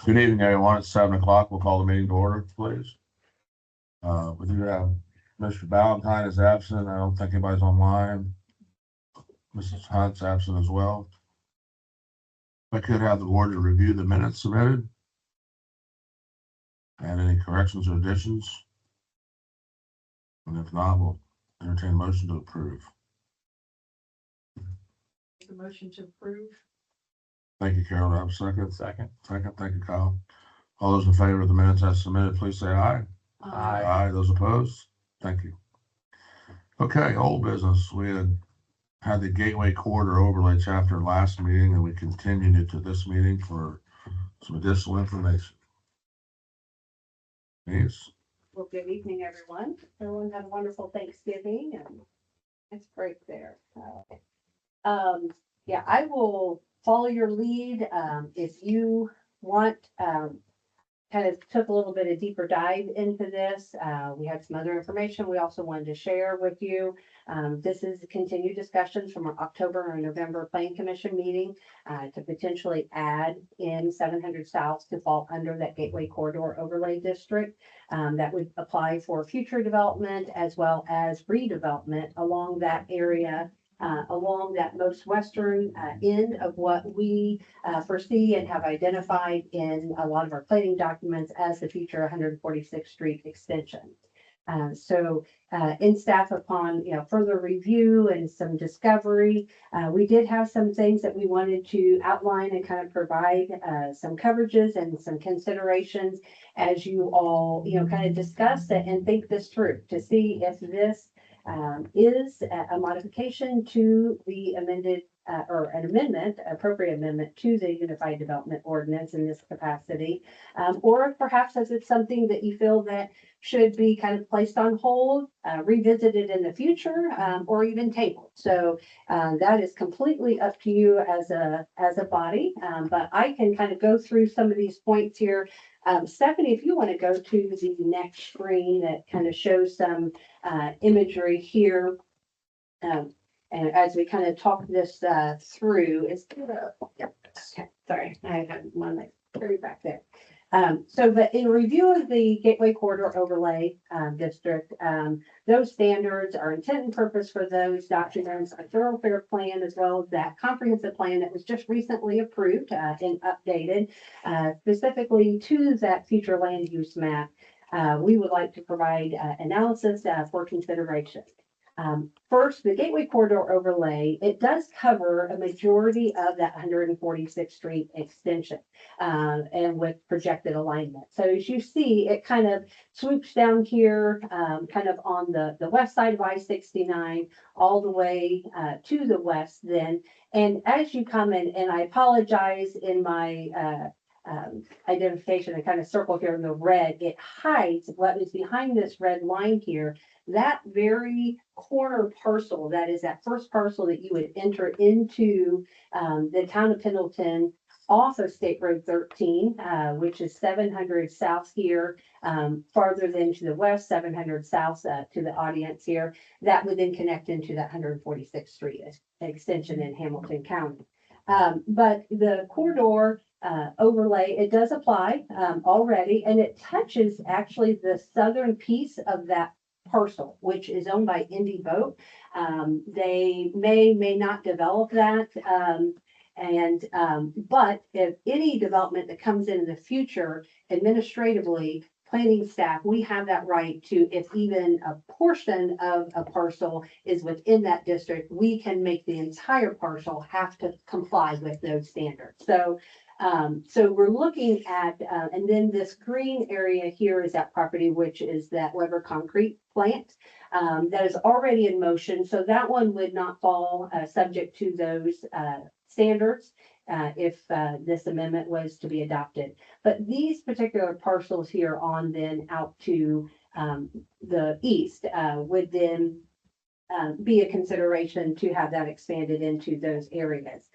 Good evening, everyone. It's 7 o'clock. We'll call the meeting to order, please. We do have Mr. Valentine is absent. I don't think anybody's online. Mrs. Hunt's absent as well. I could have the board to review the minutes submitted. And any corrections or additions? And if not, we'll entertain a motion to approve. The motion to approve. Thank you, Carol. Do I have a second? Second. Second. Thank you, Kyle. All those in favor of the minutes as submitted, please say aye. Aye. Aye. Those opposed? Thank you. Okay, old business. We had the Gateway Corridor Overlay chapter last meeting, and we continued it to this meeting for some additional information. Yes. Well, good evening, everyone. Everyone had a wonderful Thanksgiving and it's break there. Yeah, I will follow your lead. If you want, kind of took a little bit of deeper dive into this. We had some other information we also wanted to share with you. This is continued discussions from our October or November Planning Commission meeting to potentially add in 700 South to fall under that Gateway Corridor Overlay District. That would apply for future development as well as redevelopment along that area. Along that most western end of what we foresee and have identified in a lot of our planning documents as the future 146th Street extension. So in staff, upon further review and some discovery, we did have some things that we wanted to outline and kind of provide some coverages and some considerations as you all kind of discuss it and think this through to see if this is a modification to the amended or an amendment, appropriate amendment to the Unified Development Ordinance in this capacity, or perhaps as it's something that you feel that should be kind of placed on hold, revisited in the future, or even tabled. So that is completely up to you as a body, but I can kind of go through some of these points here. Stephanie, if you want to go to the next screen that kind of shows some imagery here. And as we kind of talk this through, okay, sorry, I had one that carried back there. But in review of the Gateway Corridor Overlay District, those standards are intent and purpose for those documents, a thoroughfare plan, as well as that comprehensive plan that was just recently approved and updated specifically to that future land use map. We would like to provide analysis for consideration. First, the Gateway Corridor Overlay, it does cover a majority of that 146th Street extension and with projected alignment. So as you see, it kind of swoops down here kind of on the west side of I-69 all the way to the west then. And as you come in, and I apologize in my identification, I kind of circle here in the red, it hides what is behind this red line here. That very corner parcel, that is that first parcel that you would enter into the town of Pendleton off of State Road 13, which is 700 south here, farther than to the west, 700 south to the audience here. That would then connect into that 146th Street extension in Hamilton County. But the corridor overlay, it does apply already, and it touches actually the southern piece of that parcel, which is owned by Indy Boat. They may not develop that. But if any development that comes in the future, administratively, planning staff, we have that right to, if even a portion of a parcel is within that district, we can make the entire parcel have to comply with those standards. So we're looking at, and then this green area here is that property, which is that Weber concrete plant that is already in motion. So that one would not fall subject to those standards if this amendment was to be adopted. But these particular parcels here on then out to the east would then be a consideration to have that expanded into those areas.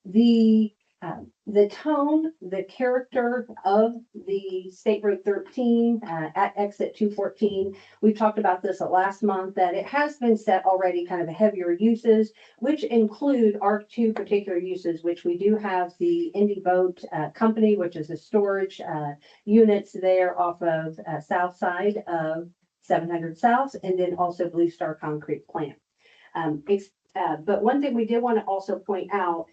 The The tone, the character of the State Road 13 at exit 214, we talked about this last month, that it has been set already kind of heavier uses, which include our two particular uses, which we do have the Indy Boat Company, which is a storage units there off of south side of 700 South, and then also Blue Star Concrete Plant. But one thing we did want to also point out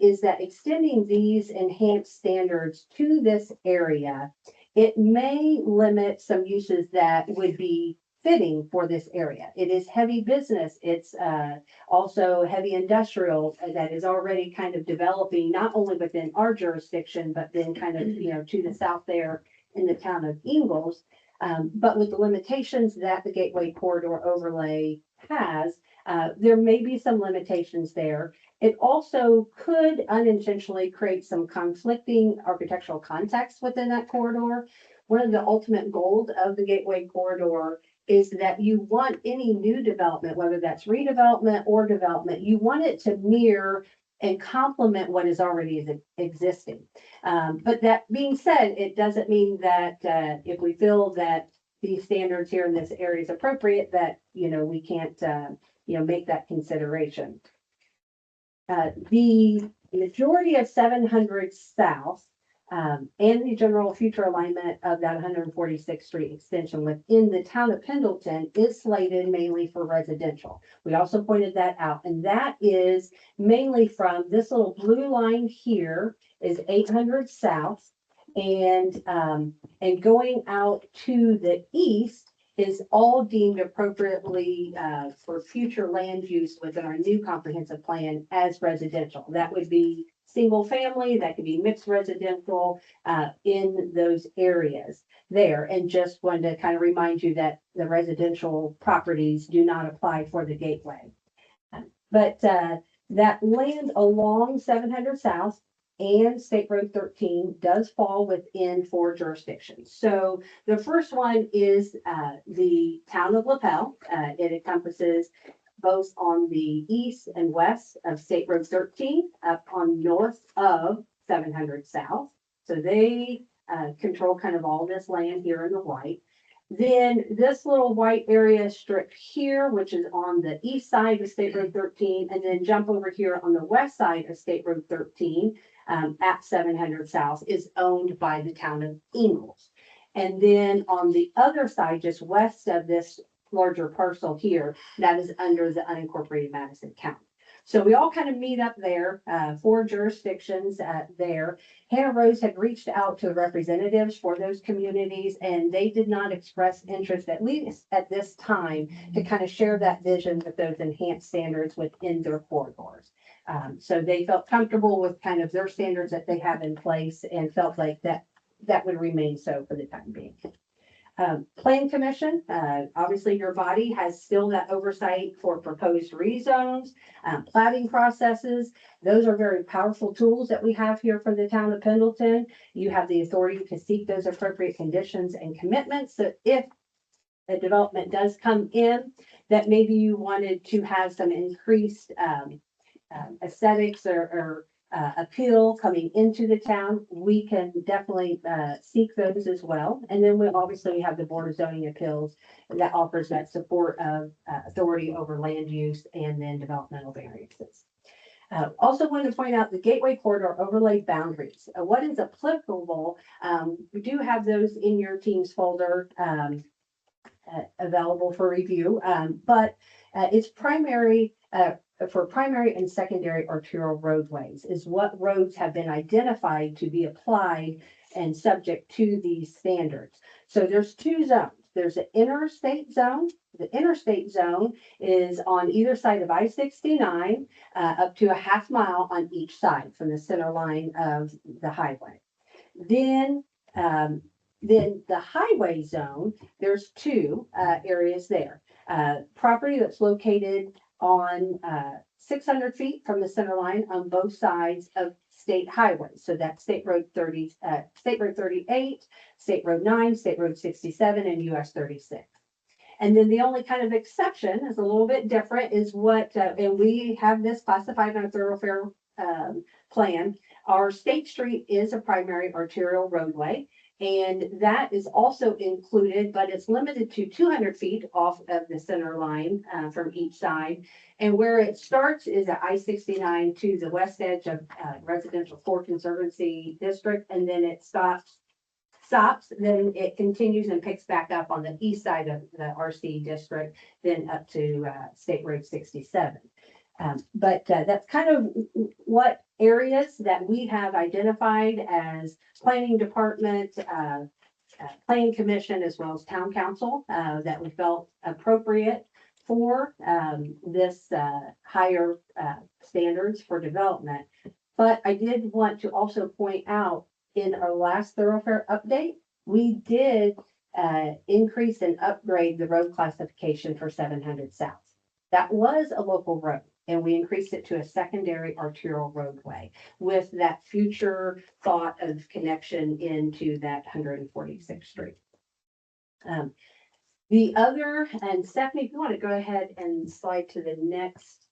is that extending these enhanced standards to this area, it may limit some uses that would be fitting for this area. It is heavy business. It's also heavy industrial that is already kind of developing, not only within our jurisdiction, but then kind of, to the south there in the town of Ingalls. But with the limitations that the Gateway Corridor overlay has, there may be some limitations there. It also could unintentionally create some conflicting architectural context within that corridor. One of the ultimate goals of the Gateway Corridor is that you want any new development, whether that's redevelopment or development, you want it to mirror and complement what is already existing. But that being said, it doesn't mean that if we feel that these standards here in this area is appropriate, that, we can't, make that consideration. The majority of 700 South and the general future alignment of that 146th Street extension within the town of Pendleton is slated mainly for residential. We also pointed that out, and that is mainly from this little blue line here is 800 South, and going out to the east is all deemed appropriately for future land use within our new comprehensive plan as residential. That would be single family, that could be mixed residential in those areas there. And just wanted to kind of remind you that the residential properties do not apply for the gateway. But that land along 700 South and State Road 13 does fall within 4 jurisdictions. So the first one is the town of LaPel. It encompasses both on the east and west of State Road 13, up on north of 700 South. So they control kind of all this land here in the white. Then this little white area strip here, which is on the east side of State Road 13, and then jump over here on the west side of State Road 13 at 700 South, is owned by the town of Ingalls. And then on the other side, just west of this larger parcel here, that is under the unincorporated Madison County. So we all kind of meet up there, 4 jurisdictions there. Hannah Rose had reached out to representatives for those communities, and they did not express interest, at least at this time, to kind of share that vision with those enhanced standards within their corridors. So they felt comfortable with kind of their standards that they have in place and felt like that would remain so for the time being. Plan Commission, obviously your body has still that oversight for proposed rezones, platting processes. Those are very powerful tools that we have here for the town of Pendleton. You have the authority to seek those appropriate conditions and commitments. So if a development does come in that maybe you wanted to have some increased aesthetics or appeal coming into the town, we can definitely seek those as well. And then we obviously have the Board of Zoning Appeals that offers that support of authority over land use and then developmental variances. Also wanted to point out the Gateway Corridor overlay boundaries. What is applicable, we do have those in your team's folder available for review, but it's primary for primary and secondary arterial roadways is what roads have been identified to be applied and subject to these standards. So there's 2 zones. There's an interstate zone. The interstate zone is on either side of I-69, up to a half mile on each side from the center line of the highway. Then the highway zone, there's 2 areas there. Property that's located on 600 feet from the center line on both sides of state highways. So that's State Road 30, State Road 38, State Road 9, State Road 67, and US 36. And then the only kind of exception is a little bit different is what, and we have this classified in our thoroughfare plan, our State Street is a primary arterial roadway, and that is also included, but it's limited to 200 feet off of the center line from each side. And where it starts is at I-69 to the west edge of residential Core Conservancy District, and then it stops, then it continues and picks back up on the east side of the RC district, then up to State Road 67. But that's kind of what areas that we have identified as planning department, planning commission, as well as town council, that we felt appropriate for this higher standards for development. But I did want to also point out, in our last thoroughfare update, we did increase and upgrade the road classification for 700 South. That was a local road, and we increased it to a secondary arterial roadway with that future thought of connection into that 146th Street. The other, and Stephanie, if you want to go ahead and slide to the next,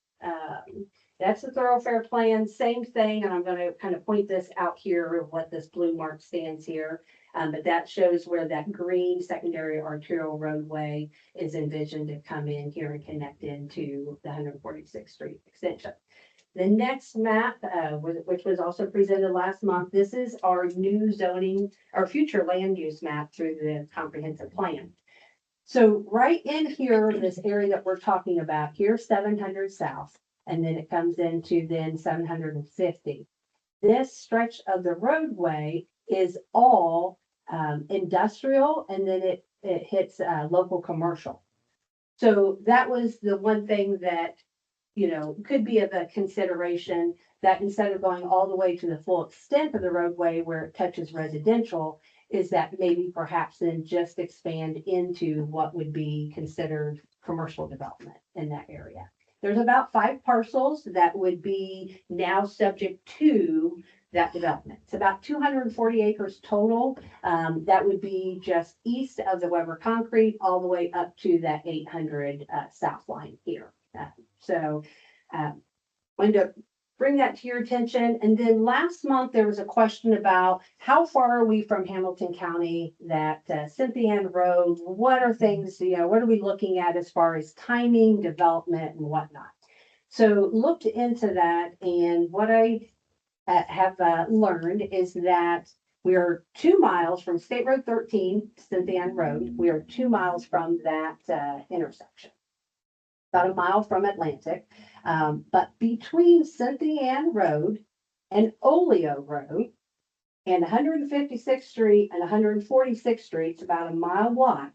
that's the thoroughfare plan, same thing, and I'm going to kind of point this out here of what this blue mark stands here. But that shows where that green secondary arterial roadway is envisioned to come in here and connect into the 146th Street extension. The next map, which was also presented last month, this is our new zoning, our future land use map through the comprehensive plan. So right in here, this area that we're talking about, here's 700 South. And then it comes into then 750. This stretch of the roadway is all industrial, and then it hits local commercial. So that was the one thing that, you know, could be of a consideration, that instead of going all the way to the full extent of the roadway where it touches residential, is that maybe perhaps then just expand into what would be considered commercial development in that area. There's about 5 parcels that would be now subject to that development. It's about 240 acres total. That would be just east of the Weber Concrete, all the way up to that 800 South line here. Wanted to bring that to your attention. And then last month, there was a question about how far are we from Hamilton County, that Cynthia Ann Road, what are things, you know, what are we looking at as far as timing, development, and whatnot? So looked into that, and what I have learned is that we are 2 miles from State Road 13, Cynthia Ann Road. We are 2 miles from that intersection, about 1 mile from Atlantic. But between Cynthia Ann Road and Oleo Road and 156th Street and 146th Street, it's about a mile walk,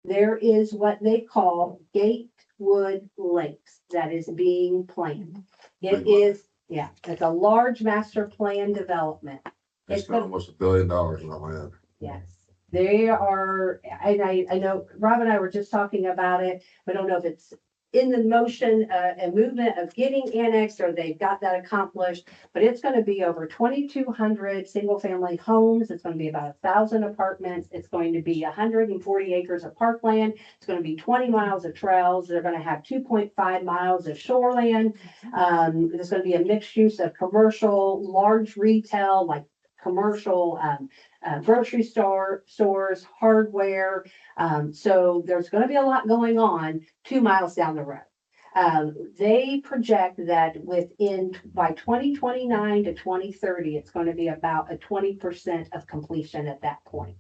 there is what they call Gatewood Lakes that is being planned. It is, yeah, it's a large master plan development. It's got almost $1 billion in the land. Yes, they are, and I know Rob and I were just talking about it. We don't know if it's in the motion and movement of getting annexed, or they've got that accomplished, but it's going to be over 2,200 single family homes. It's going to be about 1,000 apartments. It's going to be 140 acres of parkland. It's going to be 20 miles of trails. They're going to have 2.5 miles of shoreland. There's going to be a mixed use of commercial, large retail, like commercial, grocery stores, hardware. So there's going to be a lot going on 2 miles down the road. They project that by 2029 to 2030, it's going to be about a 20% of completion at that point.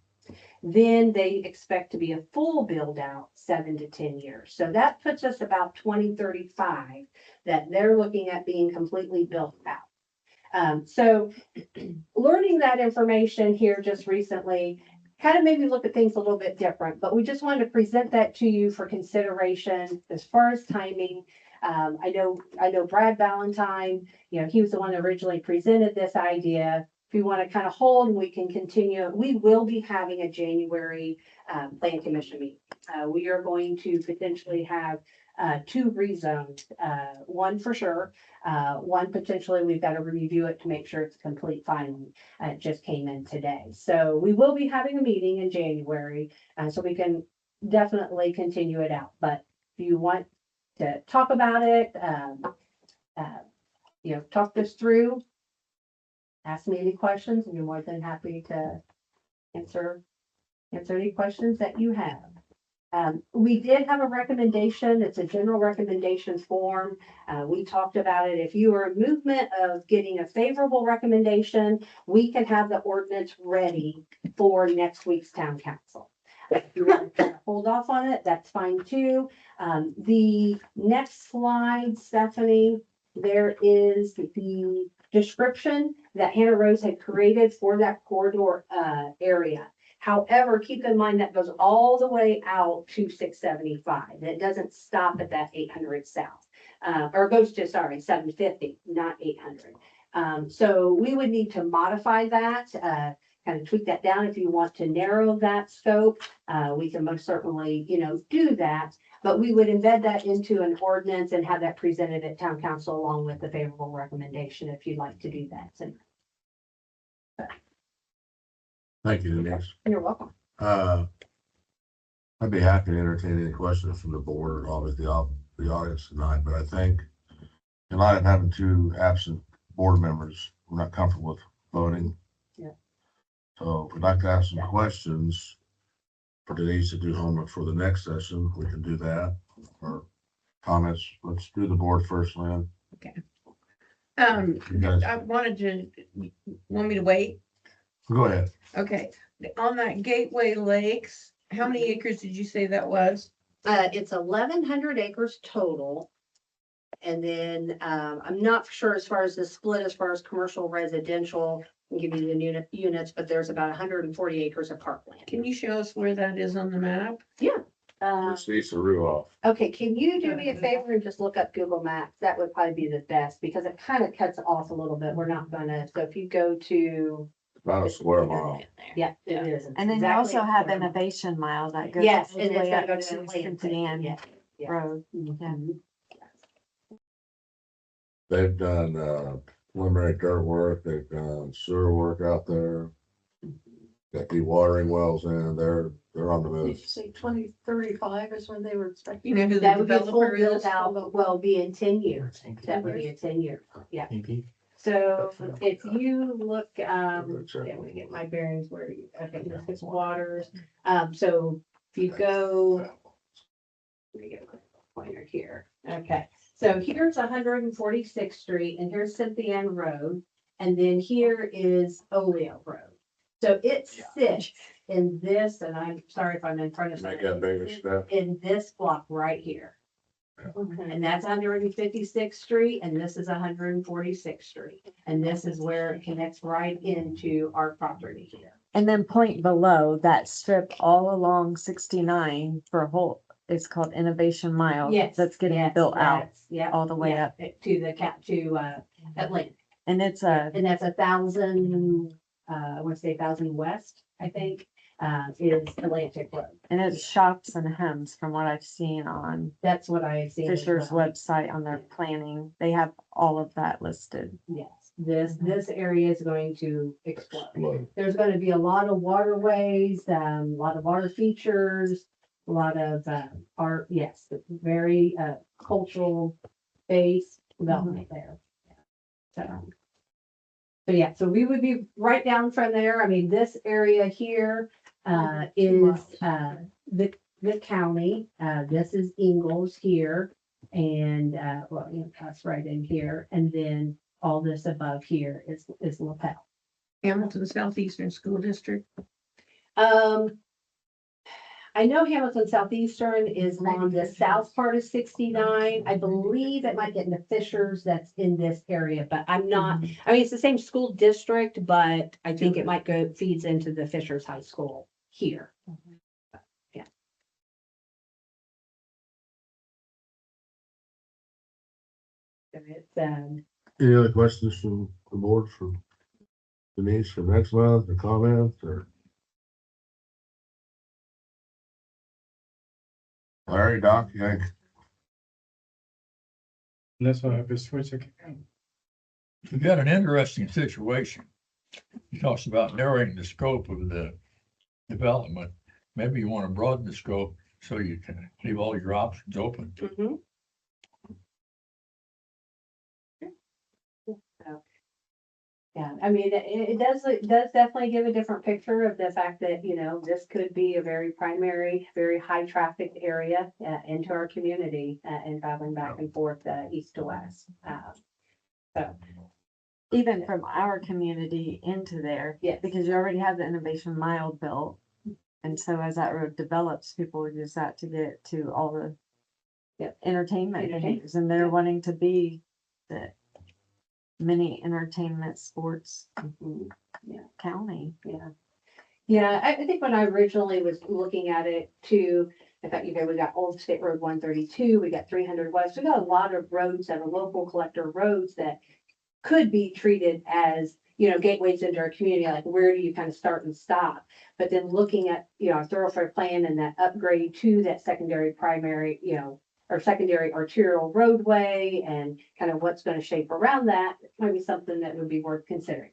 Then they expect to be a full build out 7 to 10 years. So that puts us about 2035 that they're looking at being completely built out. So learning that information here just recently kind of made me look at things a little bit different, but we just wanted to present that to you for consideration as far as timing. I know Brad Valentine, you know, he was the one that originally presented this idea. If you want to kind of hold, we can continue. We will be having a January Plan Commission meeting. We are going to potentially have 2 rezones, one for sure. One potentially we've got to review it to make sure it's complete finally. It just came in today. So we will be having a meeting in January, so we can definitely continue it out. But if you want to talk about it, you know, talk this through, ask me any questions and you're more than happy to answer any questions that you have. We did have a recommendation. It's a general recommendation form. We talked about it. If you are in movement of getting a favorable recommendation, we can have the ordinance ready for next week's town council. If you want to hold off on it, that's fine too. The next slide, Stephanie, there is the description that Hannah Rose had created for that corridor area. However, keep in mind that goes all the way out to 675. It doesn't stop at that 800 south, or goes to, 750, not 800. So we would need to modify that, kind of tweak that down. If you want to narrow that scope, we can most certainly, do that. But we would embed that into an ordinance and have that presented at town council along with the favorable recommendation if you'd like to do that. So Thank you, Denise. you're welcome. I'd be happy to entertain any questions from the board or obviously the audience tonight, but I think in light of having two absent board members, we're not comfortable with voting. Yeah. So if we'd like to ask some questions for Denise to do homework for the next session, we can do that. Or comments, let's do the board first, Lynn. You guys, I wanted to, want me to wait? go ahead. Okay, on that Gateway Lakes, how many acres did you say that was? It's 1,100 acres total. And then, I'm not sure as far as the split, as far as commercial, residential, I'll give you the units, but there's about 140 acres of parkland. Can you show us where that is on the map? It's Lisa Ruoff. Okay, can you do me a favor and just look up Google Maps? That would probably be the best because it kind of cuts off a little bit. We're not gonna, so if you go to, About a square mile. yeah, it is. It's And then you exactly also a have square mile. Innovation Mile that goes. Yes, all the and it's way gonna up go to to Atlantic, Cynthia yeah, yeah. Road. Mhm. They've done preliminary dirt work, they've done sewer work out there. Got dewatering wells in, they're on the Did you move. say 2035 is when they were expecting? You know who the That would be a full developer build is? out, but will be in 10 years. That would be a 10-year, yeah. So if you look, yeah, let me get my bearings where you, okay, this is waters. So if you go, let me get my pointer here. Okay, so here's 146th Street and here's Cynthia Road. And then here is Oleo Road. So it sits in this, and I'm sorry if I'm in front of. Make that bigger step. In this block right here. Okay. And that's 156th Street, and this is 146th Street. And this is where it connects right into our property here. And then point below that strip all along 69 for a whole, it's called Innovation Mile. Yes. That's getting yes, built out that's- Yeah. all the way yeah, up. To the Atlantic. And it's a, And that's 1,000, I want to say 1,000 west, I think, is Atlantic Road. and it's shops and hems from what I've seen on That's what I see. Fisher's website on their planning. They have all of that listed. Yes, this area is going to explode. Look, There's going to be a lot of waterways, a lot of water features, a lot of art. Yes, very cultural based development there. So yeah, so we would be right down from there. I mean, this area here is the county. This is Ingalls here, and that's right in here, and then all this above here is LaPel. Hamilton Southeastern School District. I know Hamilton Southeastern is on the south part of 69. I believe it might get into Fishers that's in this area, but I'm not, I mean, it's the same school district, but I think it might feeds into the Fishers High School here. Yeah. So it's, any other questions from the board for Denise for next month or comments or? Larry, Doc, you think? That's why I have to switch it. We've got an interesting situation. He talks about narrowing the scope of the development. Maybe you want to broaden the scope so you can leave all your options open. mhm. Yeah, I mean, it does definitely give a different picture of the fact that, you know, this could be a very primary, very high trafficked area into our community and traveling back and forth east to west. So, Even from our community into there. Yes. Because you already have the Innovation Mile built. And so as that road develops, people would use that to get to all the Yep. entertainment Entertainment. venues, and they're Yep. wanting to be the mini entertainment sports mhm, county. yeah. Yeah, I think when I originally was looking at it too, I thought, you know, we got Old State Road 132, we got 300 West, we got a lot of roads that are local collector roads that could be treated as, you know, gateways into our community, like where do you kind of start and stop? But then looking at, you know, a thoroughfare plan and that upgrade to that secondary primary, you know, or secondary arterial roadway and kind of what's going to shape around that, might be something that would be worth considering.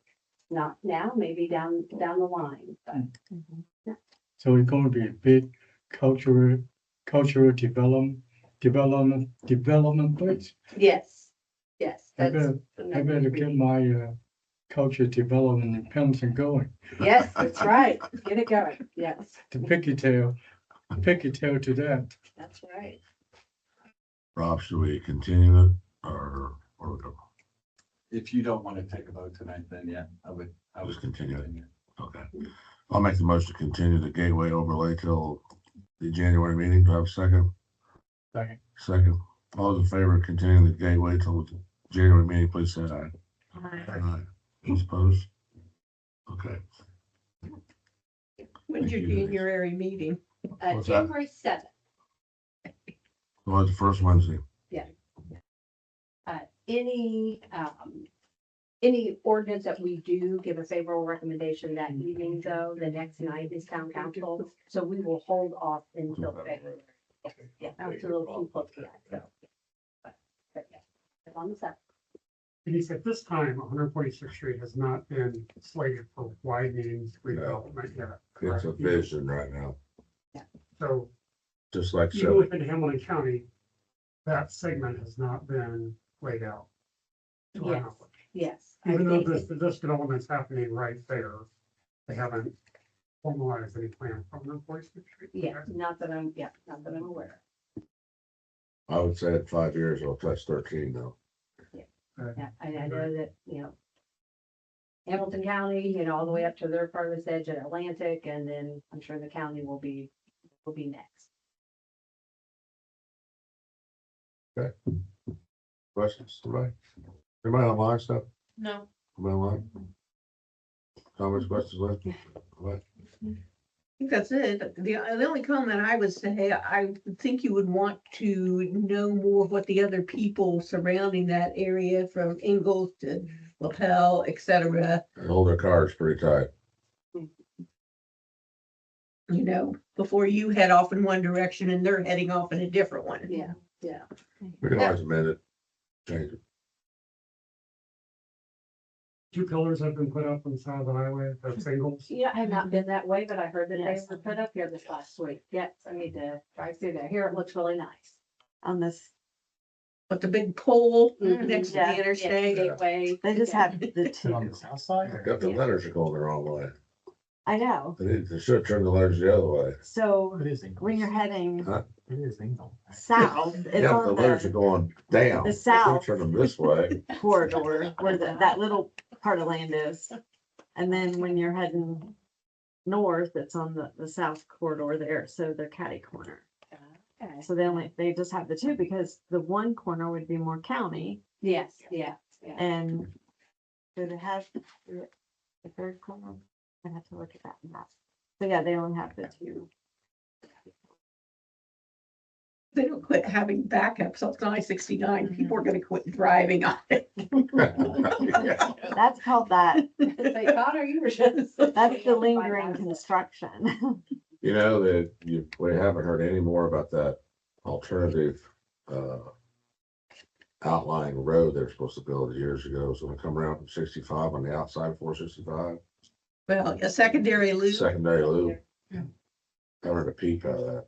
Not now, maybe down the line, but So it's going to be a big cultural development place. yes, yes. I that's better get my culture development in Pendleton going. Yes, that's right. Get it going. Yes, The picky tail to that. that's right. Rob, should we continue it or If you don't want to take a vote tonight, then yeah, I would just continue it? continue. Okay. I'll make the motion to continue the gateway overlay till the January meeting. Do I have a second? Second. Second. All those in favor of continuing the gateway till the January meeting, please say aye. Aye. Those opposed? Okay. When's your Thank you. January meeting? What's that? January 7th. Well, it's the first Wednesday. Any ordinance that we do give a favorable recommendation that evening, though, the next night is town council. So we will hold off until February. Yeah, it's a little too close to that, so. But yeah, it's on the 7th. Denise, at this time, 146th Street has not been slated for widening redevelopment yet. It's a correct? vision right now, So just like even so. within Hamilton County, that segment has not been laid out. to our Yes, knowledge. yes. I Even though think- this development's happening right there, they haven't formalized any plan from 146th Street. Yeah, not that I'm aware. I would say in 5 years, it'll touch 13 though. Yeah, I know that, you know, Hamilton County, you know, all the way up to their farthest edge at Atlantic, and then I'm sure the county will be next. Questions, anybody? Anybody online stuff? No. Anybody online? Comments, questions, Liz? What? I think that's it. The only comment I would say, I would think you would want to know more of what the other people surrounding that area from Ingalls to LaPel, et cetera, Hold their cards pretty tight. you know, before you head off in one direction and they're heading off in a different one. Yeah, yeah. We can always amend it, change it. 2 pillars have been put up on the side of the highway, the singles. Yeah, I have not been that way, but I heard that they were put up here this last week. Yes, I need to drive through there. Here, it looks really nice. On this, But the big pole Mhm. next to Yeah. the interstate. Gateway. they just yeah. have the two. south side? Got the letters are going the wrong way. I know. They should turn the letters the other way. So It is when you're heading Huh? It is England. south, it's Yeah, the on letters are the going down. the They south. Turn them this way. corridor where that little part of land is. And then when you're heading north, it's on the south corridor there. So they're catty corner. Okay. So they just have the two because the one corner would be more county Yes, yeah, yeah. and do they have the third corner? I have to look at that map. So yeah, they only have the two. They don't quit having backups on I-69. People are gonna quit driving on it. That's called that. Say, Connor, you were just. That's the lingering construction. You know, that we haven't heard any more about that alternative, outlying road they were supposed to build years ago. It's gonna come around from 65 on the outside of 465, Well, a secondary loop. secondary loop. Haven't heard a peep out of that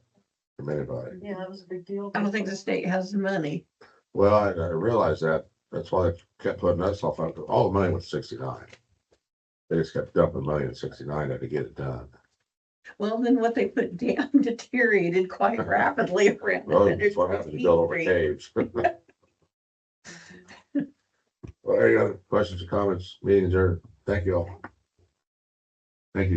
from anybody. Yeah, that was a big deal. I don't think the state has the money. Well, I realized that. That's why they kept putting us off. All the money was 69. They just kept dumping money in 69 to get it done. Well, then what they put down deteriorated quite rapidly around. Well, the that's what happens to build over 100 caves. Well, any other questions or comments? Meetings are, thank you all. Thank you.